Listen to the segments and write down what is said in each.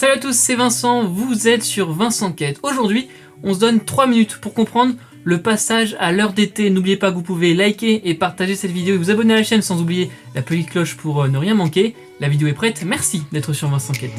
Salut à tous, c'est Vincent, vous êtes sur Vincent Quête. Aujourd'hui, on se donne 3 minutes pour comprendre le passage à l'heure d'été. N'oubliez pas que vous pouvez liker et partager cette vidéo et vous abonner à la chaîne sans oublier la petite cloche pour ne rien manquer. La vidéo est prête, merci d'être sur Vincent Quête.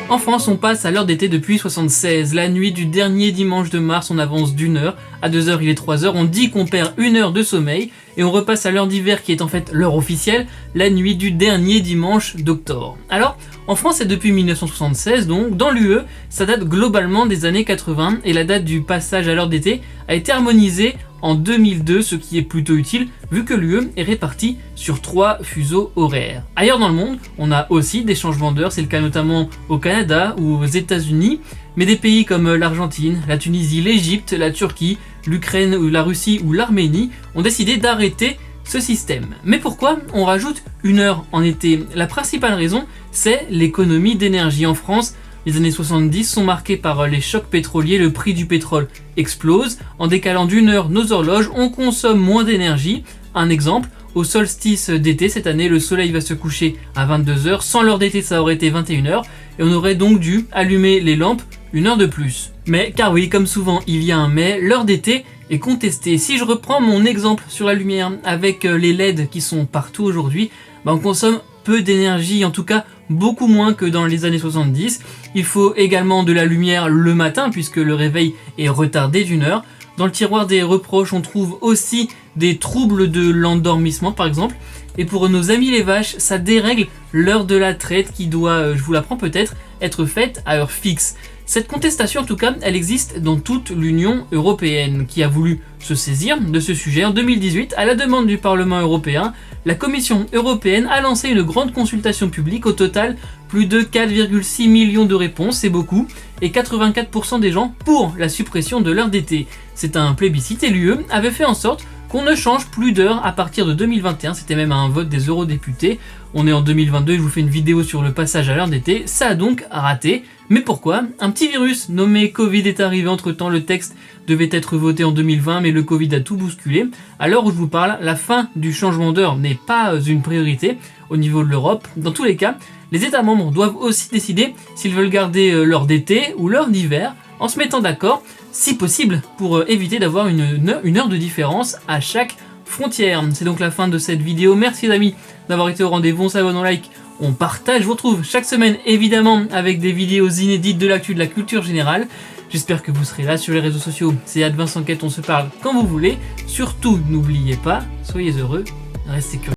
En France, on passe à l'heure d'été depuis 76. La nuit du dernier dimanche de mars, on avance d'1 heure. À 2 heures, il est 3 heures. On dit qu'on perd 1 heure de sommeil. Et on repasse à l'heure d'hiver, qui est en fait l'heure officielle, la nuit du dernier dimanche d'octobre. Alors, en France, c'est depuis 1976, donc dans l'UE, ça date globalement des années 80. Et la date du passage à l'heure d'été a été harmonisée en 2002, ce qui est plutôt utile vu que l'UE est répartie sur 3 fuseaux horaires. Ailleurs dans le monde, on a aussi des changements d'heure, c'est le cas notamment au Canada ou aux États-Unis, mais des pays comme l'Argentine, la Tunisie, l'Égypte, la Turquie, l'Ukraine, la Russie ou l'Arménie ont décidé d'arrêter ce système. Mais pourquoi on rajoute 1 heure en été? La principale raison, c'est l'économie d'énergie. En France, les années 70 sont marquées par les chocs pétroliers, le prix du pétrole explose. En décalant d'1 heure nos horloges, on consomme moins d'énergie. Un exemple, au solstice d'été, cette année, le soleil va se coucher à 22 heures. Sans l'heure d'été, ça aurait été 21 heures. Et on aurait donc dû allumer les lampes 1 heure de plus. Mais, car oui, comme souvent, il y a un mais, l'heure d'été est contestée. Si je reprends mon exemple sur la lumière, avec les LED qui sont partout aujourd'hui, on consomme peu d'énergie, en tout cas beaucoup moins que dans les années 70. Il faut également de la lumière le matin puisque le réveil est retardé d'1 heure. Dans le tiroir des reproches, on trouve aussi des troubles de l'endormissement par exemple. Et pour nos amis les vaches, ça dérègle l'heure de la traite qui doit, je vous l'apprends peut-être, être faite à heure fixe. Cette contestation, en tout cas, elle existe dans toute l'Union européenne, qui a voulu se saisir de ce sujet. En 2018, à la demande du Parlement européen, la Commission européenne a lancé une grande consultation publique. Au total, plus de 4,6 millions de réponses, c'est beaucoup, et 84% des gens pour la suppression de l'heure d'été. C'est un plébiscite et l'UE avait fait en sorte qu'on ne change plus d'heure à partir de 2021, c'était même un vote des eurodéputés. On est en 2022 et je vous fais une vidéo sur le passage à l'heure d'été, ça a donc raté. Mais pourquoi? Un petit virus nommé Covid est arrivé entre temps, le texte devait être voté en 2020 mais le Covid a tout bousculé. À l'heure où je vous parle, la fin du changement d'heure n'est pas une priorité au niveau de l'Europe. Dans tous les cas, les États membres doivent aussi décider s'ils veulent garder l'heure d'été ou l'heure d'hiver en se mettant d'accord, si possible, pour éviter d'avoir une heure de différence à chaque frontière. C'est donc la fin de cette vidéo. Merci les amis d'avoir été au rendez-vous, on s'abonne, on like, on partage. Je vous retrouve chaque semaine évidemment avec des vidéos inédites de l'actu de la culture générale. J'espère que vous serez là sur les réseaux sociaux. C'est @VincentQuête, on se parle quand vous voulez. Surtout, n'oubliez pas, soyez heureux, restez curieux.